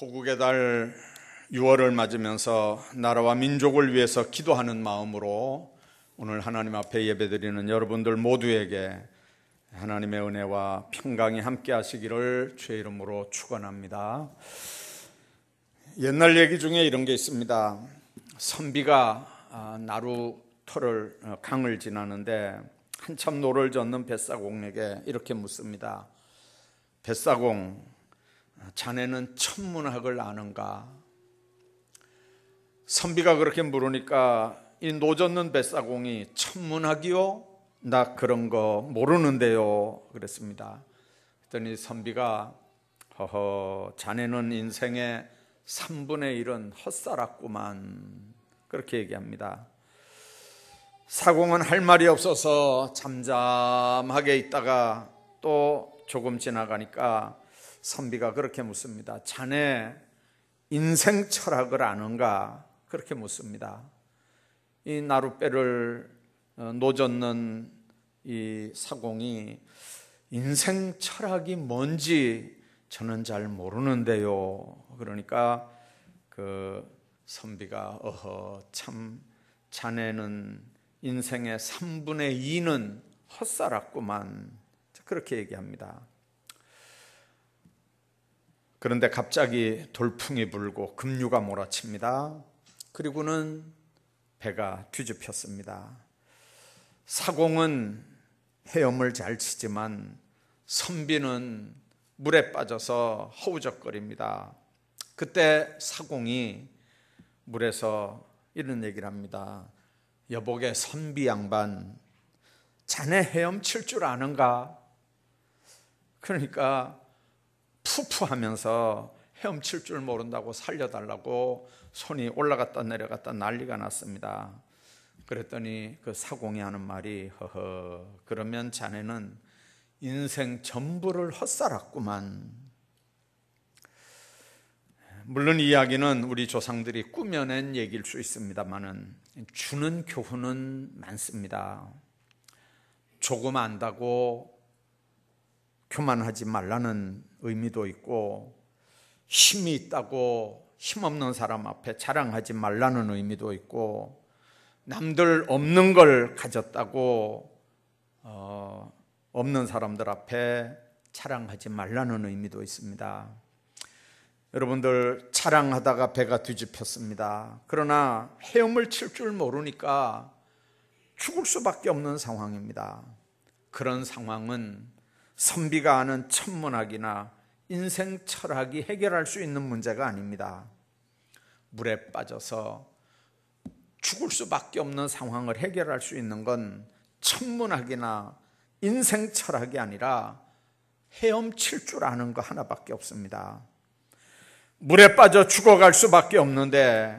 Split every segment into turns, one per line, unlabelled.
호국의 달 6월을 맞으면서 나라와 민족을 위해서 기도하는 마음으로 오늘 하나님 앞에 예배드리는 여러분들 모두에게 하나님의 은혜와 평강이 함께 하시기를 주의 이름으로 축원합니다. 옛날 얘기 중에 이런 게 있습니다. 선비가 나루터를 강을 지나는데 한참 노를 젓는 뱃사공에게 이렇게 묻습니다. 뱃사공, 자네는 천문학을 아는가? 선비가 그렇게 물으니까 이 노젓는 뱃사공이 천문학이요? 나 그런 거 모르는데요 그랬습니다. 그랬더니 선비가 자네는 인생의 3분의 1은 헛살았구만, 그렇게 얘기합니다. 사공은 할 말이 없어서 잠잠하게 있다가 또 조금 지나가니까 선비가 그렇게 묻습니다. 자네 인생 철학을 아는가? 그렇게 묻습니다. 이 나룻배를 노젓는 이 사공이 인생 철학이 뭔지 저는 잘 모르는데요. 그러니까 그 선비가 참 자네는 인생의 3분의 2는 헛살았구만, 그렇게 얘기합니다. 그런데 갑자기 돌풍이 불고 급류가 몰아칩니다. 그리고는 배가 뒤집혔습니다. 사공은 헤엄을 잘 치지만 선비는 물에 빠져서 허우적거립니다. 그때 사공이 물에서 이런 얘기를 합니다. 여보게 선비 양반, 자네 헤엄칠 줄 아는가? 그러니까 푸푸하면서 헤엄칠 줄 모른다고 살려달라고 손이 올라갔다 내려갔다 난리가 났습니다. 그랬더니 그 사공이 하는 말이 그러면 자네는 인생 전부를 헛살았구만. 물론 이 이야기는 우리 조상들이 꾸며낸 얘기일 수 있습니다만은 주는 교훈은 많습니다. 조금 안다고 교만하지 말라는 의미도 있고, 힘이 있다고 힘없는 사람 앞에 자랑하지 말라는 의미도 있고, 남들 없는 걸 가졌다고 없는 사람들 앞에 자랑하지 말라는 의미도 있습니다. 여러분들, 자랑하다가 배가 뒤집혔습니다. 그러나 헤엄을 칠 줄 모르니까 죽을 수밖에 없는 상황입니다. 그런 상황은 선비가 아는 천문학이나 인생 철학이 해결할 수 있는 문제가 아닙니다. 물에 빠져서 죽을 수밖에 없는 상황을 해결할 수 있는 건 천문학이나 인생 철학이 아니라 헤엄칠 줄 아는 거 하나밖에 없습니다. 물에 빠져 죽어갈 수밖에 없는데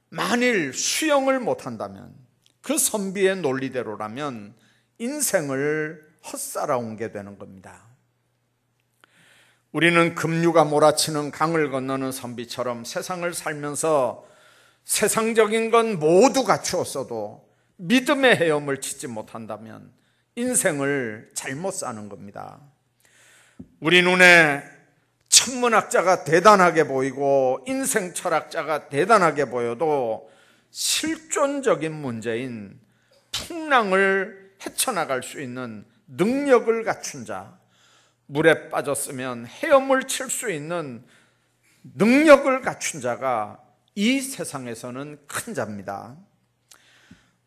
만일 수영을 못한다면, 그 선비의 논리대로라면 인생을 헛살아온 게 되는 겁니다. 우리는 급류가 몰아치는 강을 건너는 선비처럼 세상을 살면서 세상적인 건 모두 갖추었어도 믿음의 헤엄을 치지 못한다면 인생을 잘못 사는 겁니다. 우리 눈에 천문학자가 대단하게 보이고 인생 철학자가 대단하게 보여도 실존적인 문제인 풍랑을 헤쳐나갈 수 있는 능력을 갖춘 자, 물에 빠졌으면 헤엄을 칠 수 있는 능력을 갖춘 자가 이 세상에서는 큰 자입니다.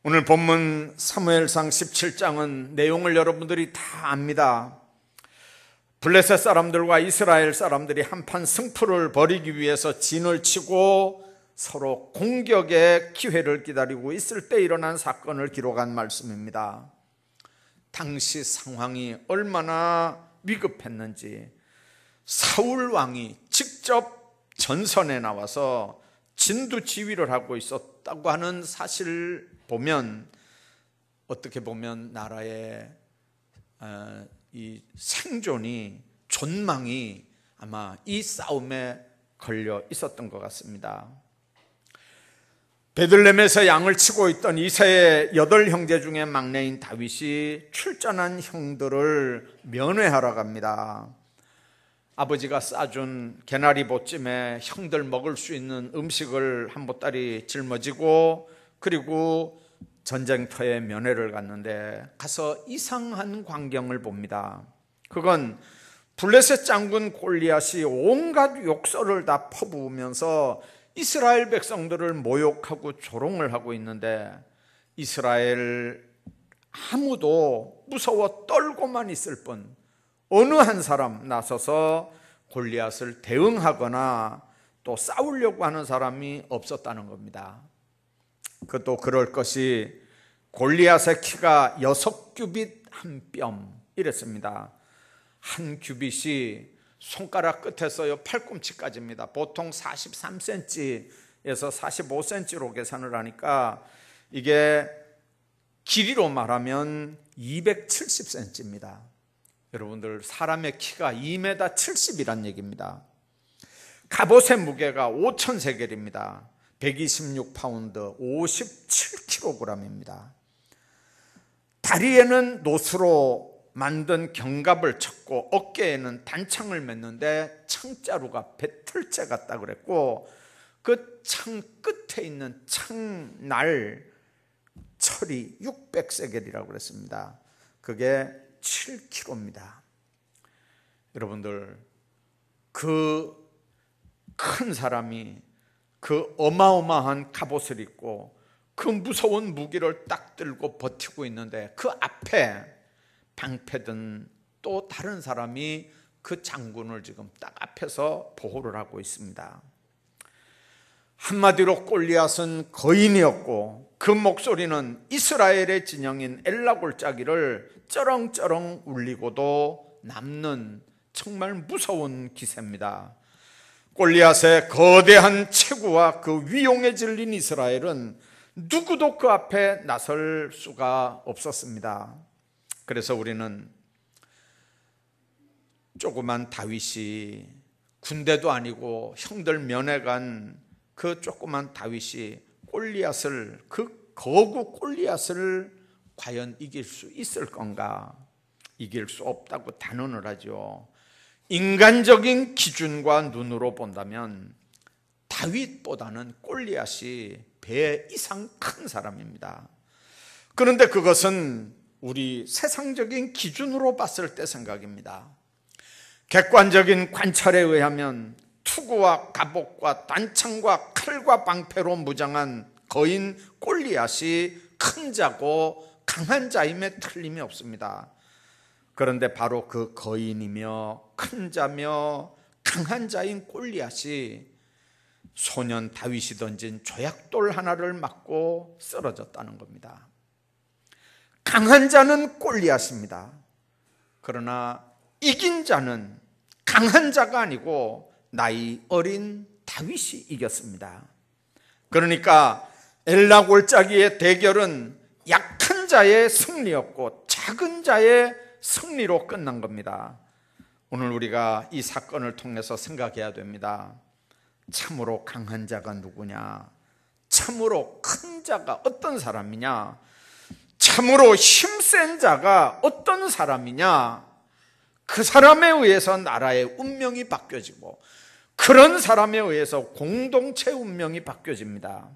오늘 본문 사무엘상 17장은 내용을 여러분들이 다 압니다. 블레셋 사람들과 이스라엘 사람들이 한판 승부를 벌이기 위해서 진을 치고 서로 공격의 기회를 기다리고 있을 때 일어난 사건을 기록한 말씀입니다. 당시 상황이 얼마나 위급했는지 사울 왕이 직접 전선에 나와서 진두지휘를 하고 있었다고 하는 사실을 보면, 어떻게 보면 나라의 이 생존이, 존망이 아마 이 싸움에 걸려 있었던 것 같습니다. 베들레헴에서 양을 치고 있던 이새의 8형제 중에 막내인 다윗이 출전한 형들을 면회하러 갑니다. 아버지가 싸준 개나리 보찜에 형들 먹을 수 있는 음식을 한 보따리 짊어지고 그리고 전쟁터에 면회를 갔는데 가서 이상한 광경을 봅니다. 그건 블레셋 장군 골리앗이 온갖 욕설을 다 퍼부으면서 이스라엘 백성들을 모욕하고 조롱을 하고 있는데 이스라엘 아무도 무서워 떨고만 있을 뿐 어느 한 사람 나서서 골리앗을 대응하거나 또 싸우려고 하는 사람이 없었다는 겁니다. 그것도 그럴 것이 골리앗의 키가 6규빗 한 뼘 이랬습니다. 한 규빗이 손가락 끝에서요 팔꿈치까지입니다. 보통 43cm에서 45cm로 계산을 하니까 이게 길이로 말하면 270cm입니다. 여러분들 사람의 키가 2m 70이란 얘기입니다. 갑옷의 무게가 5,000세겔입니다. 126파운드 57kg입니다. 다리에는 노수로 만든 견갑을 쳤고 어깨에는 단창을 맸는데 창자루가 배틀째 같다 그랬고 그 창 끝에 있는 창날 철이 600세겔이라고 그랬습니다. 그게 7kg입니다. 여러분들 그 큰 사람이 그 어마어마한 갑옷을 입고 그 무서운 무기를 딱 들고 버티고 있는데 그 앞에 방패든 또 다른 사람이 그 장군을 지금 딱 앞에서 보호를 하고 있습니다. 한마디로 골리앗은 거인이었고 그 목소리는 이스라엘의 진영인 엘라 골짜기를 쩌렁쩌렁 울리고도 남는 정말 무서운 기세입니다. 골리앗의 거대한 체구와 그 위용에 질린 이스라엘은 누구도 그 앞에 나설 수가 없었습니다. 그래서 우리는 조그만 다윗이 군대도 아니고 형들 면회 간 그 조그만 다윗이 골리앗을 그 거구 골리앗을 과연 이길 수 있을 건가? 이길 수 없다고 단언을 하죠. 인간적인 기준과 눈으로 본다면 다윗보다는 골리앗이 배 이상 큰 사람입니다. 그런데 그것은 우리 세상적인 기준으로 봤을 때 생각입니다. 객관적인 관찰에 의하면 투구와 갑옷과 단창과 칼과 방패로 무장한 거인 골리앗이 큰 자고 강한 자임에 틀림이 없습니다. 그런데 바로 그 거인이며 큰 자며 강한 자인 골리앗이 소년 다윗이 던진 조약돌 하나를 맞고 쓰러졌다는 겁니다. 강한 자는 골리앗입니다. 그러나 이긴 자는 강한 자가 아니고 나이 어린 다윗이 이겼습니다. 그러니까 엘라 골짜기의 대결은 약한 자의 승리였고 작은 자의 승리로 끝난 겁니다. 오늘 우리가 이 사건을 통해서 생각해야 됩니다. 참으로 강한 자가 누구냐? 참으로 큰 자가 어떤 사람이냐? 참으로 힘센 자가 어떤 사람이냐? 그 사람에 의해서 나라의 운명이 바뀌어지고 그런 사람에 의해서 공동체 운명이 바뀌어집니다.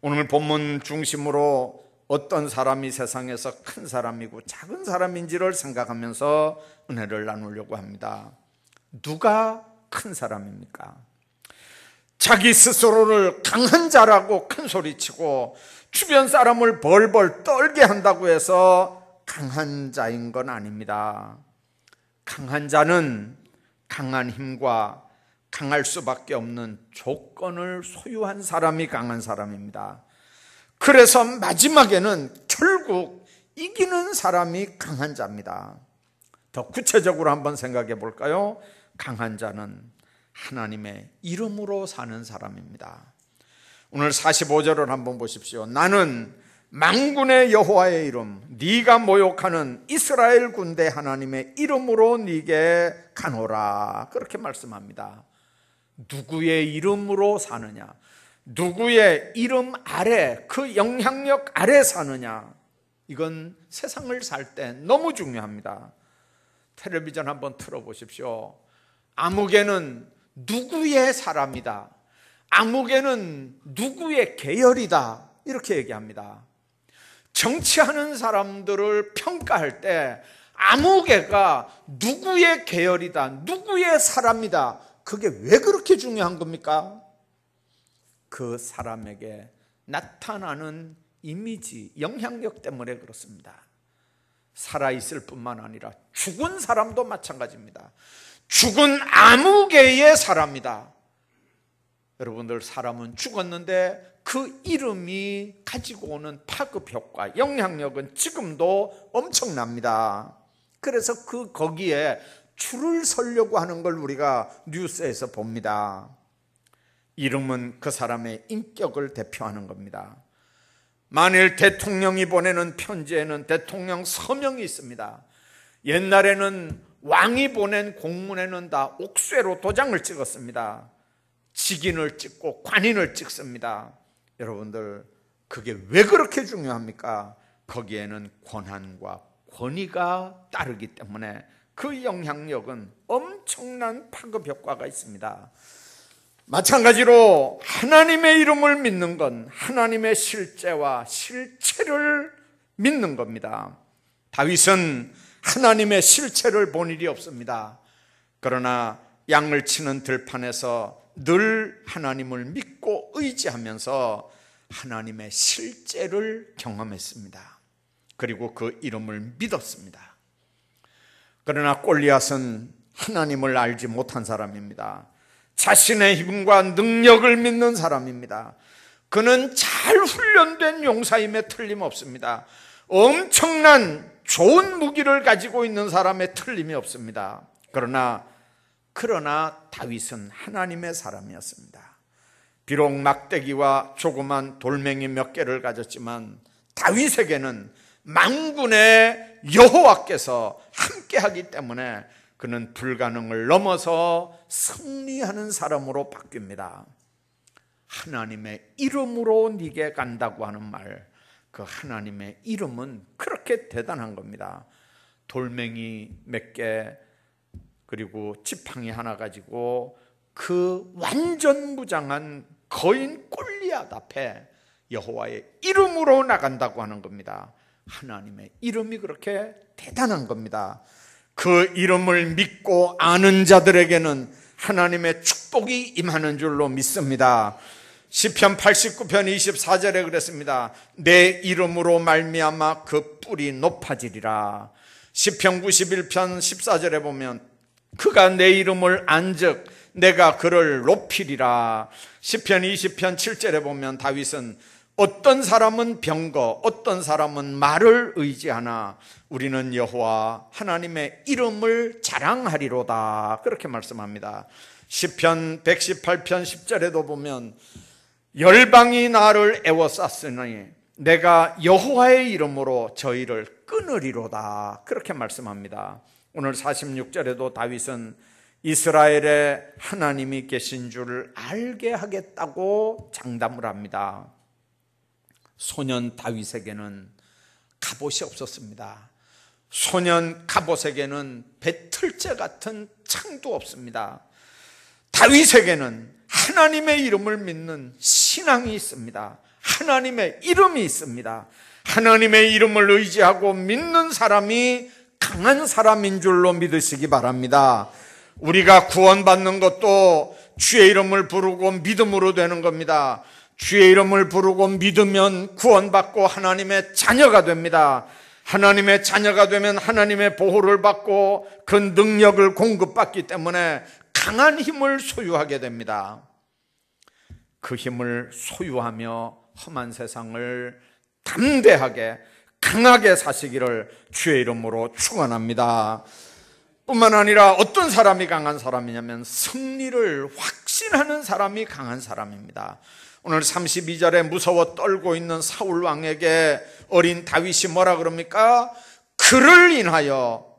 오늘 본문 중심으로 어떤 사람이 세상에서 큰 사람이고 작은 사람인지를 생각하면서 은혜를 나누려고 합니다. 누가 큰 사람입니까? 자기 스스로를 강한 자라고 큰 소리치고 주변 사람을 벌벌 떨게 한다고 해서 강한 자인 건 아닙니다. 강한 자는 강한 힘과 강할 수밖에 없는 조건을 소유한 사람이 강한 사람입니다. 그래서 마지막에는 결국 이기는 사람이 강한 자입니다. 더 구체적으로 한번 생각해 볼까요? 강한 자는 하나님의 이름으로 사는 사람입니다. 오늘 45절을 한번 보십시오. 나는 만군의 여호와의 이름, 네가 모욕하는 이스라엘 군대 하나님의 이름으로 네게 가노라. 그렇게 말씀합니다. 누구의 이름으로 사느냐? 누구의 이름 아래, 그 영향력 아래 사느냐? 이건 세상을 살 때 너무 중요합니다. 텔레비전 한번 틀어보십시오. 아무개는 누구의 사람이다, 아무개는 누구의 계열이다, 이렇게 얘기합니다. 정치하는 사람들을 평가할 때 아무개가 누구의 계열이다, 누구의 사람이다, 그게 왜 그렇게 중요한 겁니까? 그 사람에게 나타나는 이미지, 영향력 때문에 그렇습니다. 살아있을 뿐만 아니라 죽은 사람도 마찬가지입니다. 죽은 아무개의 사람이다. 여러분들, 사람은 죽었는데 그 이름이 가지고 오는 파급 효과, 영향력은 지금도 엄청납니다. 그래서 거기에 줄을 서려고 하는 걸 우리가 뉴스에서 봅니다. 이름은 그 사람의 인격을 대표하는 겁니다. 만일 대통령이 보내는 편지에는 대통령 서명이 있습니다. 옛날에는 왕이 보낸 공문에는 다 옥쇠로 도장을 찍었습니다. 직인을 찍고 관인을 찍습니다. 여러분들, 그게 왜 그렇게 중요합니까? 거기에는 권한과 권위가 따르기 때문에 그 영향력은 엄청난 파급 효과가 있습니다. 마찬가지로 하나님의 이름을 믿는 건 하나님의 실제와 실체를 믿는 겁니다. 다윗은 하나님의 실체를 본 일이 없습니다. 그러나 양을 치는 들판에서 늘 하나님을 믿고 의지하면서 하나님의 실제를 경험했습니다. 그리고 그 이름을 믿었습니다. 그러나 골리앗은 하나님을 알지 못한 사람입니다. 자신의 힘과 능력을 믿는 사람입니다. 그는 잘 훈련된 용사임에 틀림없습니다. 엄청난 좋은 무기를 가지고 있는 사람에 틀림이 없습니다. 그러나 다윗은 하나님의 사람이었습니다. 비록 막대기와 조그만 돌멩이 몇 개를 가졌지만 다윗에게는 만군의 여호와께서 함께하기 때문에 그는 불가능을 넘어서 승리하는 사람으로 바뀝니다. 하나님의 이름으로 네게 간다고 하는 말, 그 하나님의 이름은 그렇게 대단한 겁니다. 돌멩이 몇 개, 그리고 지팡이 하나 가지고 그 완전 무장한 거인 골리앗 앞에 여호와의 이름으로 나간다고 하는 겁니다. 하나님의 이름이 그렇게 대단한 겁니다. 그 이름을 믿고 아는 자들에게는 하나님의 축복이 임하는 줄로 믿습니다. 시편 89편 24절에 그랬습니다. 내 이름으로 말미암아 그 뿔이 높아지리라. 시편 91편 14절에 보면 그가 내 이름을 안즉 내가 그를 높이리라. 시편 20편 7절에 보면 다윗은 어떤 사람은 병거, 어떤 사람은 말을 의지하나 우리는 여호와 하나님의 이름을 자랑하리로다, 그렇게 말씀합니다. 시편 118편 10절에도 보면 열방이 나를 애워쌌으니 내가 여호와의 이름으로 저희를 끊으리로다, 그렇게 말씀합니다. 오늘 46절에도 다윗은 이스라엘에 하나님이 계신 줄 알게 하겠다고 장담을 합니다. 소년 다윗에게는 갑옷이 없었습니다. 소년 갑옷에게는 배틀째 같은 창도 없습니다. 다윗에게는 하나님의 이름을 믿는 신앙이 있습니다. 하나님의 이름이 있습니다. 하나님의 이름을 의지하고 믿는 사람이 강한 사람인 줄로 믿으시기 바랍니다. 우리가 구원받는 것도 주의 이름을 부르고 믿음으로 되는 겁니다. 주의 이름을 부르고 믿으면 구원받고 하나님의 자녀가 됩니다. 하나님의 자녀가 되면 하나님의 보호를 받고 그 능력을 공급받기 때문에 강한 힘을 소유하게 됩니다. 그 힘을 소유하며 험한 세상을 담대하게 강하게 사시기를 주의 이름으로 축원합니다. 뿐만 아니라 어떤 사람이 강한 사람이냐면 승리를 확신하는 사람이 강한 사람입니다. 오늘 32절에 무서워 떨고 있는 사울 왕에게 어린 다윗이 뭐라 그럽니까? 그를 인하여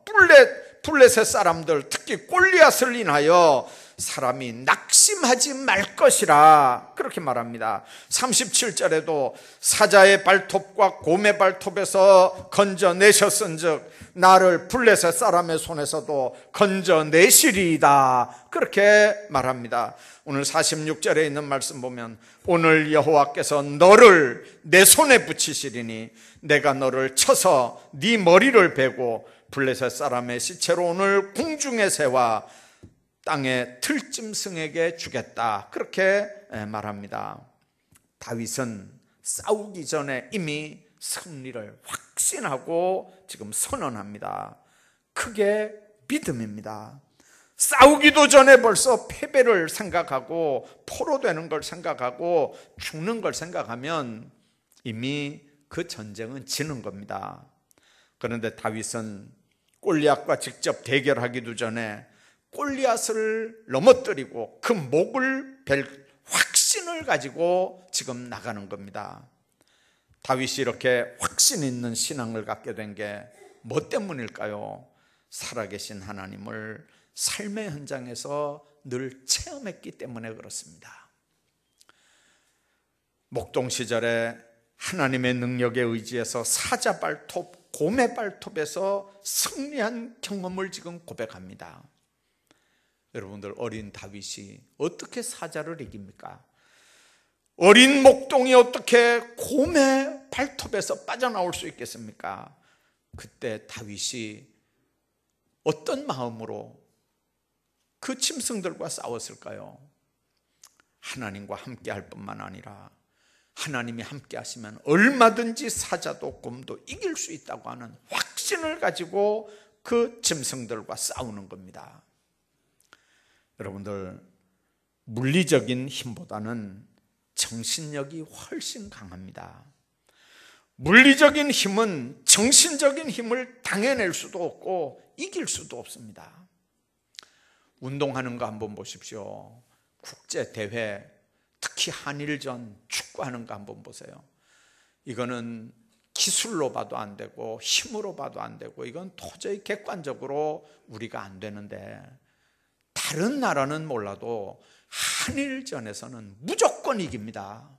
블레셋 사람들, 특히 골리앗을 인하여 사람이 낙심하지 말 것이라 그렇게 말합니다. 37절에도 사자의 발톱과 곰의 발톱에서 건져내셨은즉 나를 블레셋 사람의 손에서도 건져내시리이다 그렇게 말합니다. 오늘 46절에 있는 말씀 보면 오늘 여호와께서 너를 내 손에 붙이시리니 내가 너를 쳐서 네 머리를 베고 블레셋 사람의 시체로 오늘 궁중의 새와 땅의 들짐승에게 주겠다 그렇게 말합니다. 다윗은 싸우기 전에 이미 승리를 확신하고 지금 선언합니다. 그게 믿음입니다. 싸우기도 전에 벌써 패배를 생각하고 포로되는 걸 생각하고 죽는 걸 생각하면 이미 그 전쟁은 지는 겁니다. 그런데 다윗은 골리앗과 직접 대결하기도 전에 골리앗을 넘어뜨리고 그 목을 벨 확신을 가지고 지금 나가는 겁니다. 다윗이 이렇게 확신 있는 신앙을 갖게 된 게 뭐 때문일까요? 살아계신 하나님을 삶의 현장에서 늘 체험했기 때문에 그렇습니다. 목동 시절에 하나님의 능력에 의지해서 사자 발톱, 곰의 발톱에서 승리한 경험을 지금 고백합니다. 여러분들, 어린 다윗이 어떻게 사자를 이깁니까? 어린 목동이 어떻게 곰의 발톱에서 빠져나올 수 있겠습니까? 그때 다윗이 어떤 마음으로 그 짐승들과 싸웠을까요? 하나님과 함께 할 뿐만 아니라 하나님이 함께 하시면 얼마든지 사자도 곰도 이길 수 있다고 하는 확신을 가지고 그 짐승들과 싸우는 겁니다. 여러분들, 물리적인 힘보다는 정신력이 훨씬 강합니다. 물리적인 힘은 정신적인 힘을 당해낼 수도 없고 이길 수도 없습니다. 운동하는 거 한번 보십시오. 국제대회, 특히 한일전 축구하는 거 한번 보세요. 이거는 기술로 봐도 안 되고 힘으로 봐도 안 되고 이건 도저히 객관적으로 우리가 안 되는데, 다른 나라는 몰라도 한일전에서는 무조건 이깁니다.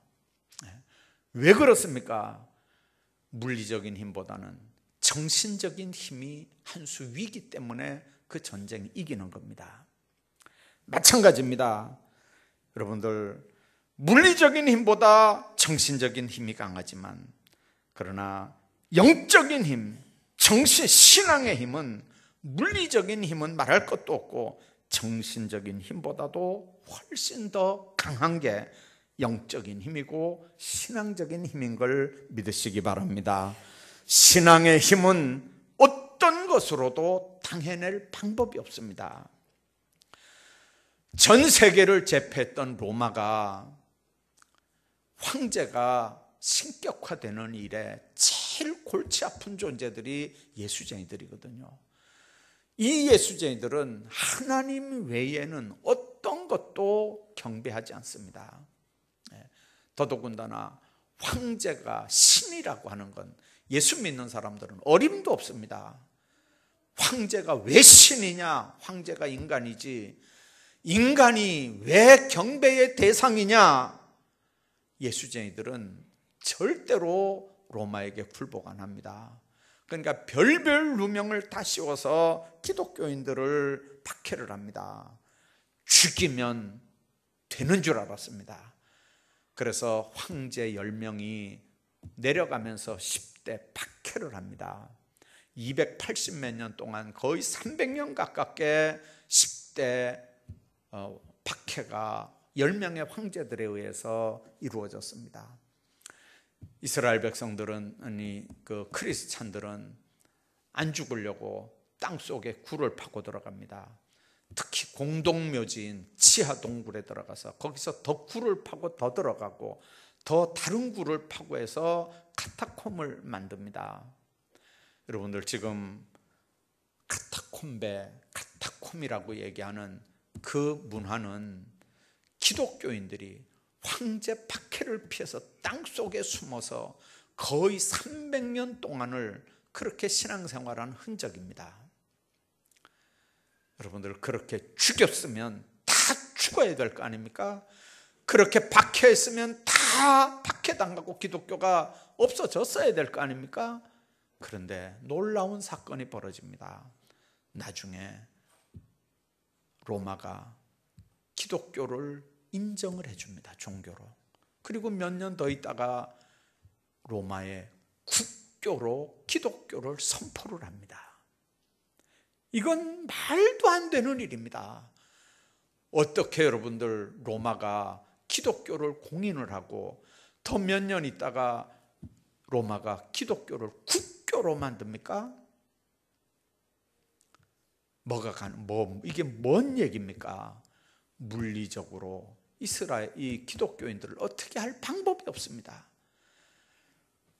왜 그렇습니까? 물리적인 힘보다는 정신적인 힘이 한 수 위기 때문에 그 전쟁이 이기는 겁니다. 마찬가지입니다. 여러분들, 물리적인 힘보다 정신적인 힘이 강하지만, 그러나 영적인 힘, 정신, 신앙의 힘은 물리적인 힘은 말할 것도 없고 정신적인 힘보다도 훨씬 더 강한 게 영적인 힘이고 신앙적인 힘인 걸 믿으시기 바랍니다. 신앙의 힘은 어떤 것으로도 당해낼 방법이 없습니다. 전 세계를 제패했던 로마가 황제가 신격화되는 일에 제일 골치 아픈 존재들이 예수쟁이들이거든요. 이 예수쟁이들은 하나님 외에는 어떤 것도 경배하지 않습니다. 더더군다나 황제가 신이라고 하는 건 예수 믿는 사람들은 어림도 없습니다. 황제가 왜 신이냐? 황제가 인간이지 인간이 왜 경배의 대상이냐? 예수쟁이들은 절대로 로마에게 굴복 안 합니다. 그러니까 별별 누명을 다 씌워서 기독교인들을 박해를 합니다. 죽이면 되는 줄 알았습니다. 그래서 황제 10명이 내려가면서 10대 박해를 합니다. 280몇 년 동안 거의 300년 가깝게 10대 박해가 10명의 황제들에 의해서 이루어졌습니다. 이스라엘 백성들은, 아니 그 크리스찬들은 안 죽으려고 땅속에 굴을 파고 들어갑니다. 특히 공동묘지인 지하 동굴에 들어가서 거기서 더 굴을 파고 더 들어가고 더 다른 굴을 파고 해서 카타콤을 만듭니다. 여러분들, 지금 카타콤이라고 얘기하는 그 문화는 기독교인들이 황제 박해를 피해서 땅속에 숨어서 거의 300년 동안을 그렇게 신앙생활한 흔적입니다. 여러분들, 그렇게 죽였으면 다 죽어야 될 거 아닙니까? 그렇게 박해했으면 다 박해당하고 기독교가 없어졌어야 될 거 아닙니까? 그런데 놀라운 사건이 벌어집니다. 나중에 로마가 기독교를 인정을 해줍니다. 종교로. 그리고 몇 년 더 있다가 로마의 국교로 기독교를 선포를 합니다. 이건 말도 안 되는 일입니다. 어떻게 여러분들 로마가 기독교를 공인을 하고 더 몇 년 있다가 로마가 기독교를 국교로 만듭니까? 이게 뭔 얘기입니까? 물리적으로 이 기독교인들을 어떻게 할 방법이 없습니다.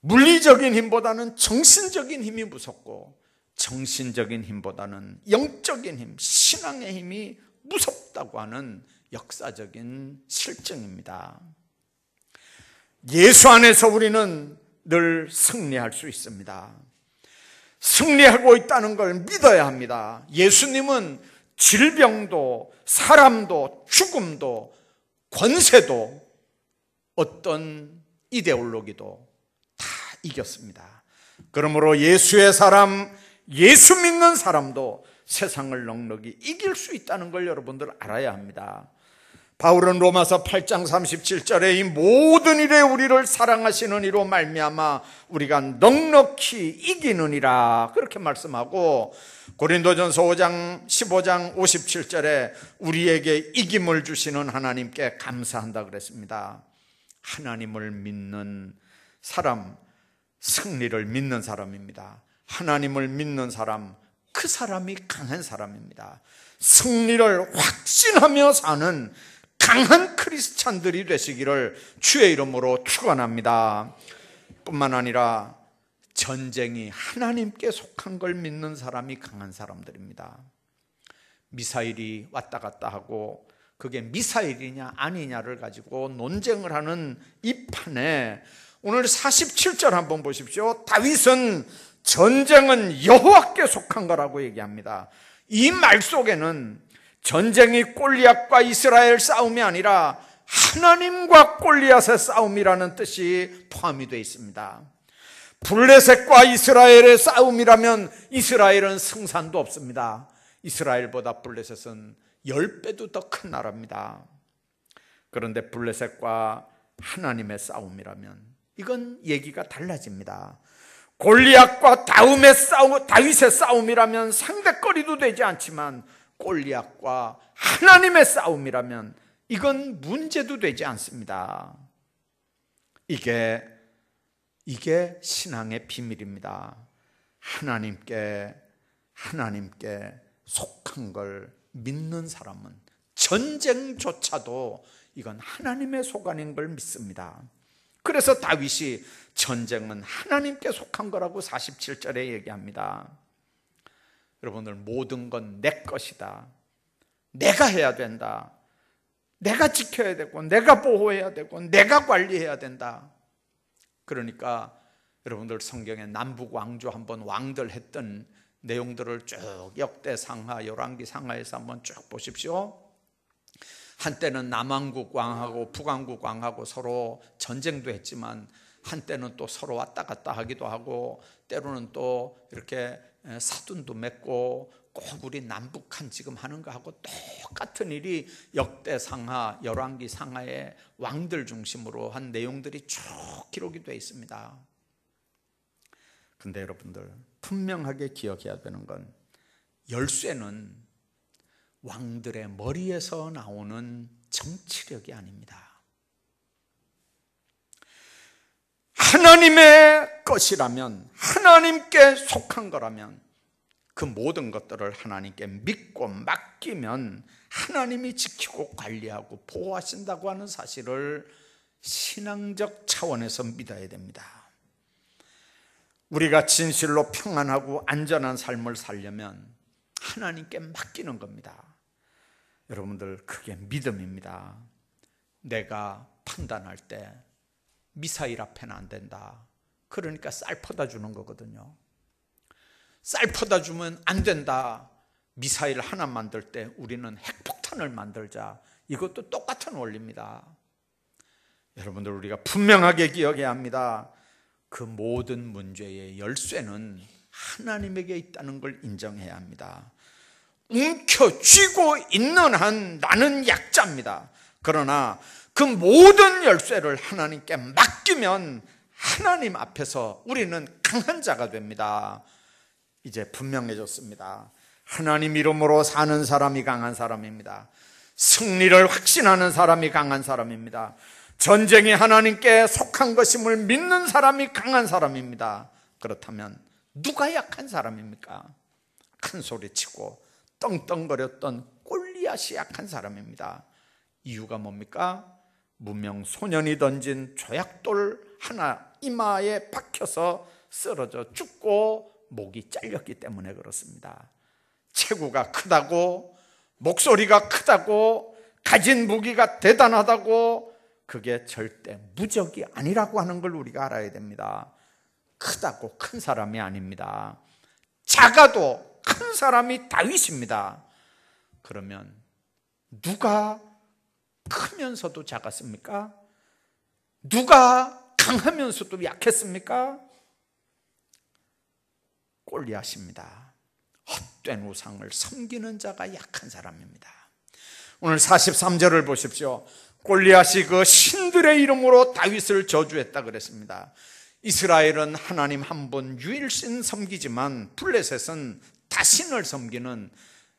물리적인 힘보다는 정신적인 힘이 무섭고, 정신적인 힘보다는 영적인 힘, 신앙의 힘이 무섭다고 하는 역사적인 실증입니다. 예수 안에서 우리는 늘 승리할 수 있습니다. 승리하고 있다는 걸 믿어야 합니다. 예수님은 질병도 사람도 죽음도 권세도 어떤 이데올로기도 다 이겼습니다. 그러므로 예수의 사람, 예수 믿는 사람도 세상을 넉넉히 이길 수 있다는 걸 여러분들 알아야 합니다. 바울은 로마서 8장 37절에 이 모든 일에 우리를 사랑하시는 이로 말미암아 우리가 넉넉히 이기느니라 그렇게 말씀하고, 고린도전서 15장 57절에 우리에게 이김을 주시는 하나님께 감사한다 그랬습니다. 하나님을 믿는 사람, 승리를 믿는 사람입니다. 하나님을 믿는 사람, 그 사람이 강한 사람입니다. 승리를 확신하며 사는 강한 크리스찬들이 되시기를 주의 이름으로 축원합니다. 뿐만 아니라 전쟁이 하나님께 속한 걸 믿는 사람이 강한 사람들입니다. 미사일이 왔다 갔다 하고 그게 미사일이냐 아니냐를 가지고 논쟁을 하는 이 판에 오늘 47절 한번 보십시오. 다윗은 전쟁은 여호와께 속한 거라고 얘기합니다. 이 말 속에는 전쟁이 골리앗과 이스라엘 싸움이 아니라 하나님과 골리앗의 싸움이라는 뜻이 포함이 되어 있습니다. 블레셋과 이스라엘의 싸움이라면 이스라엘은 승산도 없습니다. 이스라엘보다 블레셋은 10배도 더 큰 나라입니다. 그런데 블레셋과 하나님의 싸움이라면 이건 얘기가 달라집니다. 골리앗과 다윗의 싸움이라면 상대거리도 되지 않지만 골리앗과 하나님의 싸움이라면 이건 문제도 되지 않습니다. 이게 신앙의 비밀입니다. 하나님께 속한 걸 믿는 사람은 전쟁조차도 이건 하나님의 속아낸 걸 믿습니다. 그래서 다윗이 전쟁은 하나님께 속한 거라고 47절에 얘기합니다. 여러분들, 모든 건 내 것이다, 내가 해야 된다, 내가 지켜야 되고 내가 보호해야 되고 내가 관리해야 된다. 그러니까 여러분들 성경에 남북 왕조 한번 왕들 했던 내용들을 쭉 역대상하, 열왕기상하에서 한번 쭉 보십시오. 한때는 남왕국 왕하고 북왕국 왕하고 서로 전쟁도 했지만 한때는 또 서로 왔다 갔다 하기도 하고 때로는 또 이렇게 사돈도 맺고 꼭 우리 남북한 지금 하는 거하고 똑같은 일이 역대상하, 열왕기상하의 왕들 중심으로 한 내용들이 쭉 기록이 되어 있습니다. 근데 여러분들 분명하게 기억해야 되는 건 열쇠는 왕들의 머리에서 나오는 정치력이 아닙니다. 하나님의 것이라면, 하나님께 속한 거라면 그 모든 것들을 하나님께 믿고 맡기면 하나님이 지키고 관리하고 보호하신다고 하는 사실을 신앙적 차원에서 믿어야 됩니다. 우리가 진실로 평안하고 안전한 삶을 살려면 하나님께 맡기는 겁니다. 여러분들, 그게 믿음입니다. 내가 판단할 때 미사일 앞에는 안 된다, 그러니까 쌀 퍼다 주는 거거든요. 쌀 퍼다 주면 안 된다, 미사일 하나 만들 때 우리는 핵폭탄을 만들자, 이것도 똑같은 원리입니다. 여러분들, 우리가 분명하게 기억해야 합니다. 그 모든 문제의 열쇠는 하나님에게 있다는 걸 인정해야 합니다. 움켜쥐고 있는 한 나는 약자입니다. 그러나 그 모든 열쇠를 하나님께 맡기면 하나님 앞에서 우리는 강한 자가 됩니다. 이제 분명해졌습니다. 하나님 이름으로 사는 사람이 강한 사람입니다. 승리를 확신하는 사람이 강한 사람입니다. 전쟁이 하나님께 속한 것임을 믿는 사람이 강한 사람입니다. 그렇다면 누가 약한 사람입니까? 큰 소리치고 떵떵거렸던 골리앗이 약한 사람입니다. 이유가 뭡니까? 무명 소년이 던진 조약돌 하나 이마에 박혀서 쓰러져 죽고 목이 잘렸기 때문에 그렇습니다. 체구가 크다고, 목소리가 크다고, 가진 무기가 대단하다고, 그게 절대 무적이 아니라고 하는 걸 우리가 알아야 됩니다. 크다고 큰 사람이 아닙니다. 작아도 큰 사람이 다윗입니다. 그러면 누가 크면서도 작았습니까? 누가 강하면서도 약했습니까? 골리앗입니다. 헛된 우상을 섬기는 자가 약한 사람입니다. 오늘 43절을 보십시오. 골리앗이 그 신들의 이름으로 다윗을 저주했다 그랬습니다. 이스라엘은 하나님 한 분 유일신 섬기지만 블레셋은 다신을 섬기는,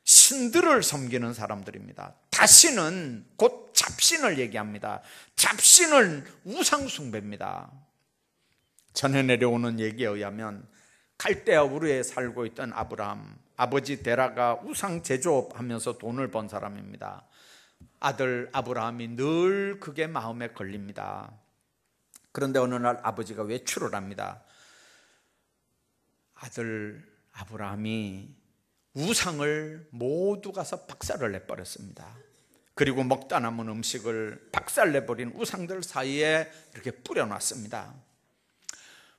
신들을 섬기는 사람들입니다. 다신은 곧 잡신을 얘기합니다. 잡신은 우상 숭배입니다. 전해 내려오는 얘기에 의하면 갈대아 우르에 살고 있던 아브라함, 아버지 데라가 우상 제조업하면서 돈을 번 사람입니다. 아들 아브라함이 늘 그게 마음에 걸립니다. 그런데 어느 날 아버지가 외출을 합니다. 아들 아브라함이 우상을 모두 가서 박살을 내버렸습니다. 그리고 먹다 남은 음식을 박살내버린 우상들 사이에 이렇게 뿌려놨습니다.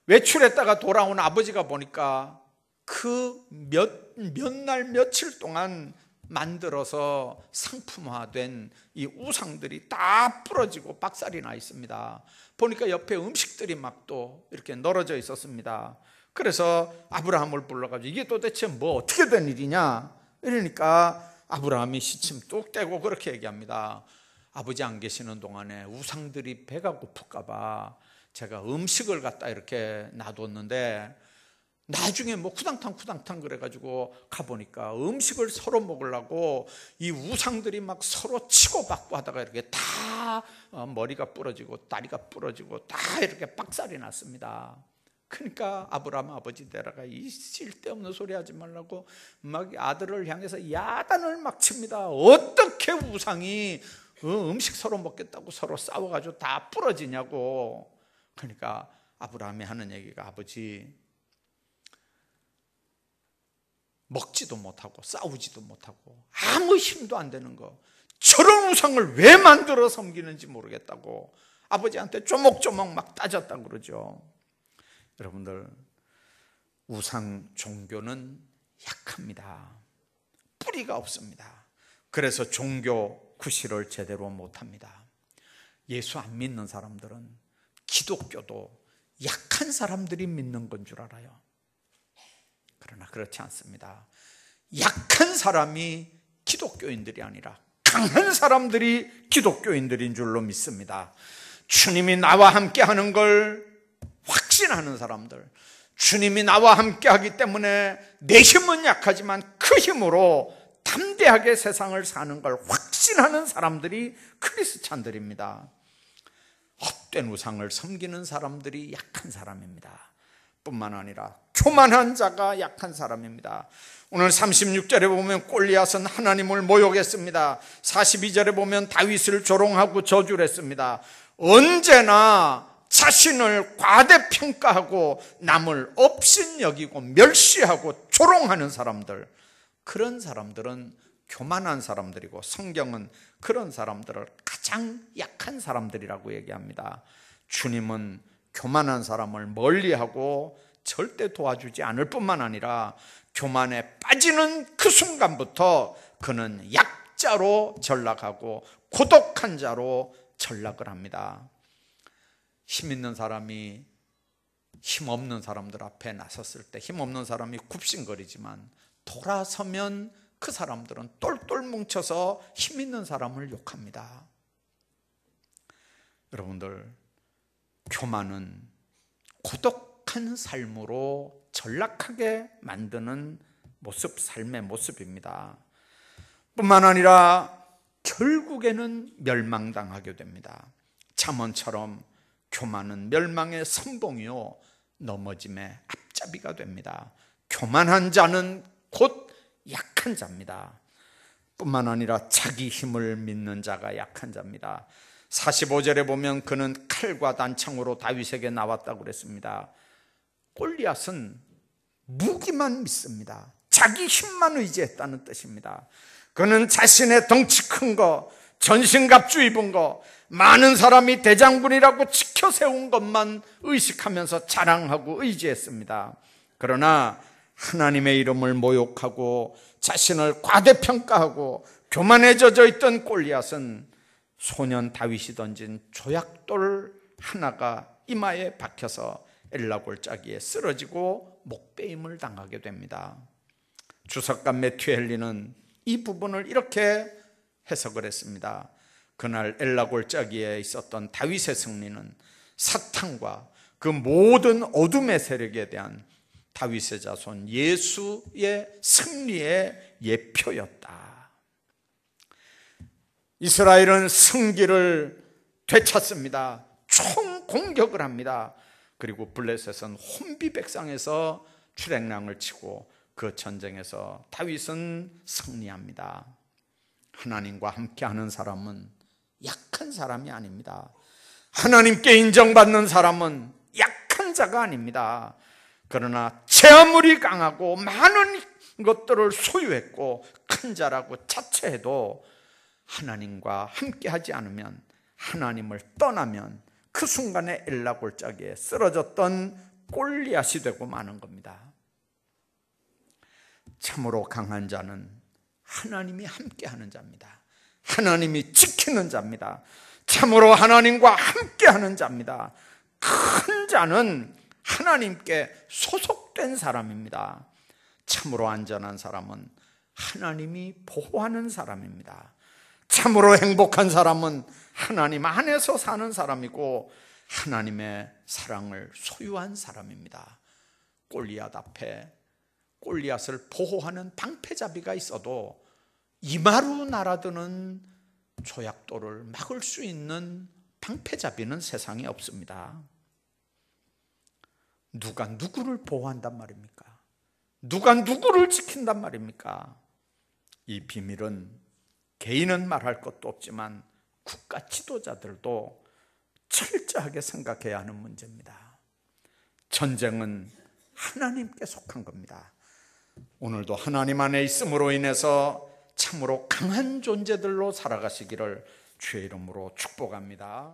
외출했다가 돌아온 아버지가 보니까 그 몇 날 며칠 동안 만들어서 상품화된 이 우상들이 다 부러지고 박살이 나 있습니다. 보니까 옆에 음식들이 막 또 이렇게 널어져 있었습니다. 그래서 아브라함을 불러가지고 이게 도대체 뭐 어떻게 된 일이냐 이러니까 아브라함이 시침 뚝 떼고 그렇게 얘기합니다. 아버지 안 계시는 동안에 우상들이 배가 고플까 봐 제가 음식을 갖다 이렇게 놔뒀는데 나중에 뭐 쿠당탕 그래가지고 가보니까 음식을 서로 먹으려고 이 우상들이 막 서로 치고받고 하다가 이렇게 다 머리가 부러지고 다리가 부러지고 다 이렇게 박살이 났습니다. 그러니까 아브라함 아버지 데라가 이 쓸데없는 소리 하지 말라고 막 아들을 향해서 야단을 막 칩니다. 어떻게 우상이 음식 서로 먹겠다고 서로 싸워가지고 다 부러지냐고. 그러니까 아브라함이 하는 얘기가 아버지 먹지도 못하고 싸우지도 못하고 아무 힘도 안 되는 거 저런 우상을 왜 만들어 섬기는지 모르겠다고 아버지한테 조목조목 막 따졌다고 그러죠. 여러분들 우상 종교는 약합니다. 뿌리가 없습니다. 그래서 종교 구실을 제대로 못합니다. 예수 안 믿는 사람들은 기독교도 약한 사람들이 믿는 건 줄 알아요. 그러나 그렇지 않습니다. 약한 사람이 기독교인들이 아니라 강한 사람들이 기독교인들인 줄로 믿습니다. 주님이 나와 함께 하는 걸 확신하는 사람들, 주님이 나와 함께 하기 때문에 내 힘은 약하지만 그 힘으로 담대하게 세상을 사는 걸 확신하는 사람들이 크리스찬들입니다. 헛된 우상을 섬기는 사람들이 약한 사람입니다. 뿐만 아니라 교만한 자가 약한 사람입니다. 오늘 36절에 보면 골리앗은 하나님을 모욕했습니다. 42절에 보면 다윗을 조롱하고 저주를 했습니다. 언제나 자신을 과대평가하고 남을 업신여기고 멸시하고 조롱하는 사람들, 그런 사람들은 교만한 사람들이고 성경은 그런 사람들을 가장 약한 사람들이라고 얘기합니다. 주님은 교만한 사람을 멀리하고 절대 도와주지 않을 뿐만 아니라 교만에 빠지는 그 순간부터 그는 약자로 전락하고 고독한 자로 전락을 합니다. 힘 있는 사람이 힘없는 사람들 앞에 나섰을 때 힘없는 사람이 굽신거리지만 돌아서면 그 사람들은 똘똘 뭉쳐서 힘 있는 사람을 욕합니다. 여러분들, 교만은 고독한 삶으로 전락하게 만드는 모습, 삶의 모습입니다. 뿐만 아니라 결국에는 멸망당하게 됩니다. 잠언처럼 교만은 멸망의 선봉이요 넘어짐의 앞잡이가 됩니다. 교만한 자는 곧 약한 자입니다. 뿐만 아니라 자기 힘을 믿는 자가 약한 자입니다. 45절에 보면 그는 칼과 단창으로 다윗에게 나왔다고 그랬습니다. 골리앗은 무기만 믿습니다. 자기 힘만 의지했다는 뜻입니다. 그는 자신의 덩치 큰 거, 전신갑주 입은 거, 많은 사람이 대장군이라고 지켜 세운 것만 의식하면서 자랑하고 의지했습니다. 그러나 하나님의 이름을 모욕하고 자신을 과대평가하고 교만에 젖어 있던 골리앗은 소년 다윗이 던진 조약돌 하나가 이마에 박혀서 엘라골짜기에 쓰러지고 목베임을 당하게 됩니다. 주석가 매튜 헨리는 이 부분을 이렇게 해석을 했습니다. 그날 엘라골짜기에 있었던 다윗의 승리는 사탄과 그 모든 어둠의 세력에 대한 다윗의 자손 예수의 승리의 예표였다. 이스라엘은 승기를 되찾습니다. 총공격을 합니다. 그리고 블레셋은 혼비백상에서 출애굽을 치고 그 전쟁에서 다윗은 승리합니다. 하나님과 함께하는 사람은 약한 사람이 아닙니다. 하나님께 인정받는 사람은 약한 자가 아닙니다. 그러나 제 아무리 강하고 많은 것들을 소유했고 큰 자라고 자처해도 하나님과 함께하지 않으면, 하나님을 떠나면 그 순간에 엘라골짜기에 쓰러졌던 골리앗이 되고 마는 겁니다. 참으로 강한 자는 하나님이 함께하는 자입니다. 하나님이 지키는 자입니다. 참으로 하나님과 함께하는 자입니다. 큰 자는 하나님께 소속된 사람입니다. 참으로 안전한 사람은 하나님이 보호하는 사람입니다. 참으로 행복한 사람은 하나님 안에서 사는 사람이고 하나님의 사랑을 소유한 사람입니다. 골리앗 앞에 골리앗을 보호하는 방패잡이가 있어도 이마루 날아드는 조약돌을 막을 수 있는 방패잡이는 세상에 없습니다. 누가 누구를 보호한단 말입니까? 누가 누구를 지킨단 말입니까? 이 비밀은 개인은 말할 것도 없지만 국가 지도자들도 철저하게 생각해야 하는 문제입니다. 전쟁은 하나님께 속한 겁니다. 오늘도 하나님 안에 있음으로 인해서 참으로 강한 존재들로 살아가시기를 주의 이름으로 축복합니다.